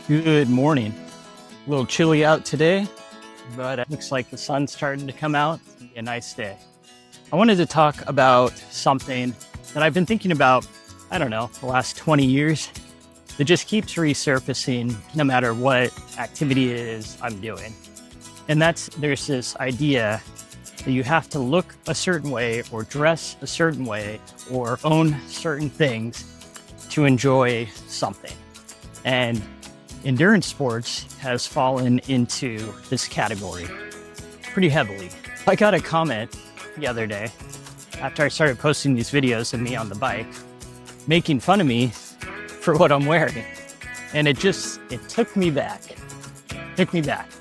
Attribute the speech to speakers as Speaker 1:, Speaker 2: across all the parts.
Speaker 1: Good morning. A little chilly out today, but it looks like the sun's starting to come out. It's gonna be a nice day. I wanted to talk about something that I've been thinking about, I don't know, the last 20 years that just keeps resurfacing no matter what activity it is I'm doing. And that's there's this idea that you have to look a certain way or dress a certain way or own certain things to enjoy something. And endurance sports has fallen into this category pretty heavily. I got a comment the other day after I started posting these videos of me on the bike, making fun of me for what I'm wearing. And it took me back. So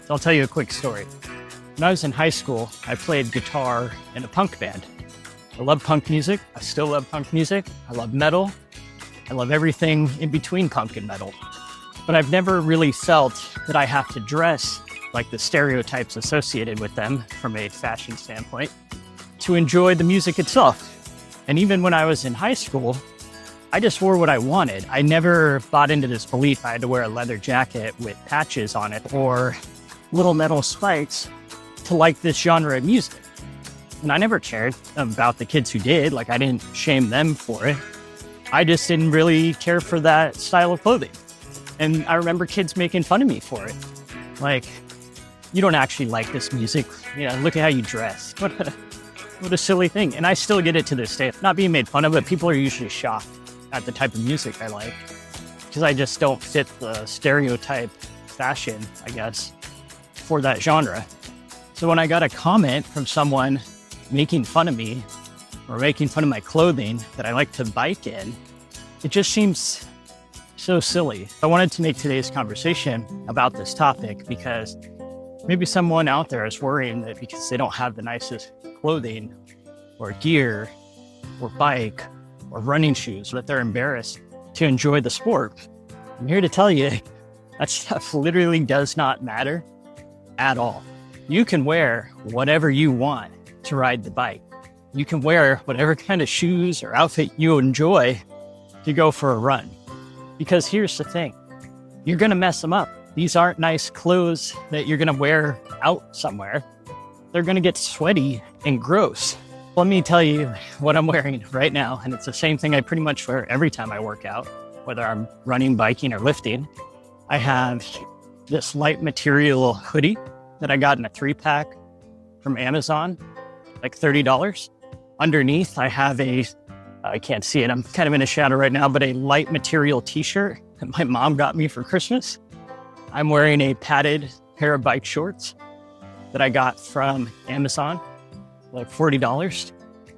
Speaker 1: I'll tell you a quick story. When I was in high school, I played guitar in a punk band. I love punk music. I still love punk music. I love metal. I love everything in between punk and metal. But I've never really felt that I have to dress like the stereotypes associated with them from a fashion standpoint to enjoy the music itself. And even when I was in high school, I just wore what I wanted. I never bought into this belief I had to wear a leather jacket with patches on it or little metal spikes to like this genre of music. And I never cared about the kids who did. Like, I didn't shame them for it. I just didn't really care for that style of clothing. And I remember kids making fun of me for it. Like, you don't actually like this music. You know, look at how you dress. What a silly thing. And I still get it to this day. Not being made fun of, but people are usually shocked at the type of music I like. Because I just don't fit the stereotype fashion, I guess, for that genre. So when I got a comment from someone making fun of me or making fun of my clothing that I like to bike in, it just seems so silly. I wanted to make today's conversation about this topic because maybe someone out there is worrying that because they don't have the nicest clothing or gear or bike or running shoes, that they're embarrassed to enjoy the sport. I'm here to tell you that stuff literally does not matter at all. You can wear whatever you want to ride the bike. You can wear whatever kind of shoes or outfit you enjoy to go for a run. Because here's the thing, you're gonna mess them up. These aren't nice clothes that you're gonna wear out somewhere. They're gonna get sweaty and gross. Let me tell you what I'm wearing right now, and it's the same thing I pretty much wear every time I work out, whether I'm running, biking, or lifting. I have this light material hoodie that I got in a 3-pack from Amazon, like $30. Underneath, I have I can't see it, I'm kind of in a shadow right now, but a light material t-shirt that my mom got me for Christmas. I'm wearing a padded pair of bike shorts that I got from Amazon, like $40.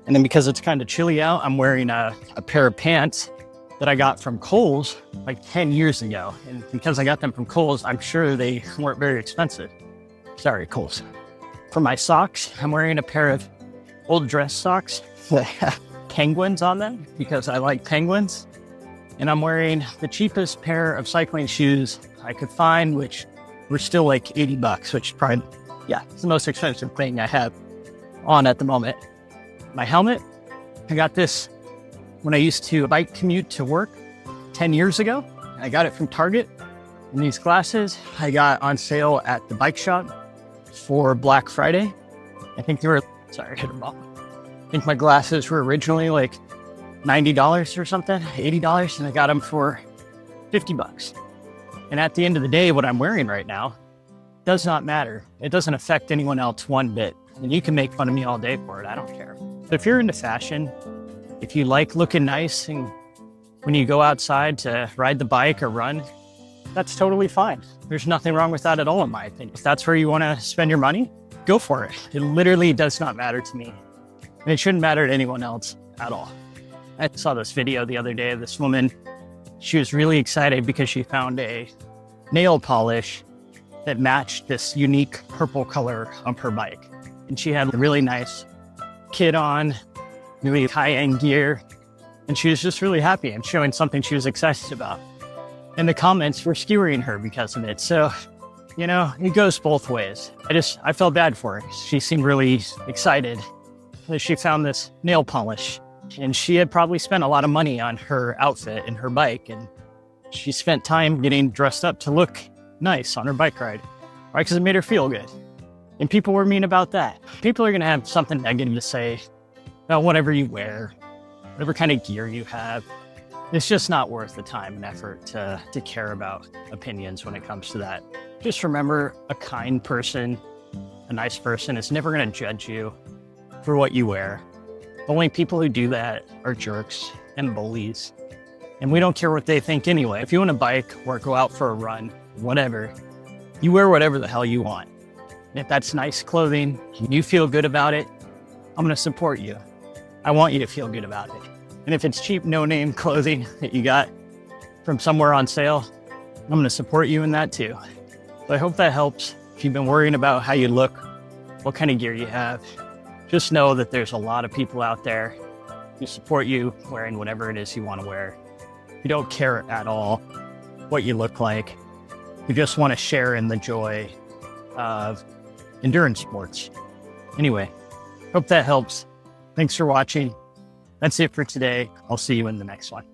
Speaker 1: And then because it's kind of chilly out, I'm wearing a pair of pants that I got from Kohl's like 10 years ago. And because I got them from Kohl's, I'm sure they weren't very expensive. Sorry, Kohl's. For my socks, I'm wearing a pair of old dress socks that have penguins on them because I like penguins. And I'm wearing the cheapest pair of cycling shoes I could find, which were still like $80, which probably, it's the most expensive thing I have on at the moment. My helmet, I got this when I used to bike commute to work 10 years ago. I got it from Target. And these glasses I got on sale at the bike shop for Black Friday. I think they were, sorry, I hit a ball. I think my glasses were originally like $90 or something, $80, and I got them for $50. And at the end of the day, what I'm wearing right now does not matter. It doesn't affect anyone else one bit. And you can make fun of me all day for it, I don't care. So if you're into fashion, if you like looking nice and when you go outside to ride the bike or run, that's totally fine. There's nothing wrong with that at all, in my opinion. If that's where you want to spend your money, go for it. It literally does not matter to me. And it shouldn't matter to anyone else at all. I saw this video the other day of this woman. She was really excited because she found a nail polish that matched this unique purple color of her bike. And she had a really nice kit on, really high-end gear. And she was just really happy and showing something she was excited about. And the comments were skewering her because of it. So, you know, it goes both ways. I felt bad for her. She seemed really excited that she found this nail polish, and she had probably spent a lot of money on her outfit and her bike, and She spent time getting dressed up to look nice on her bike ride, right? Because it made her feel good. And people were mean about that. People are going to have something negative to say about whatever you wear, whatever kind of gear you have. It's just not worth the time and effort to care about opinions when it comes to that. Just remember, a kind person, a nice person is never going to judge you for what you wear. The only people who do that are jerks and bullies. And we don't care what they think anyway. If you want to bike or go out for a run, whatever, you wear whatever the hell you want. And if that's nice clothing and you feel good about it, I'm going to support you. I want you to feel good about it. And if it's cheap, no-name clothing that you got from somewhere on sale, I'm going to support you in that too. So I hope that helps. If you've been worrying about how you look, what kind of gear you have, just know that there's a lot of people out there who support you wearing whatever it is you want to wear. You don't care at all what you look like. You just want to share in the joy of endurance sports. Anyway, hope that helps. Thanks for watching. That's it for today. I'll see you in the next one.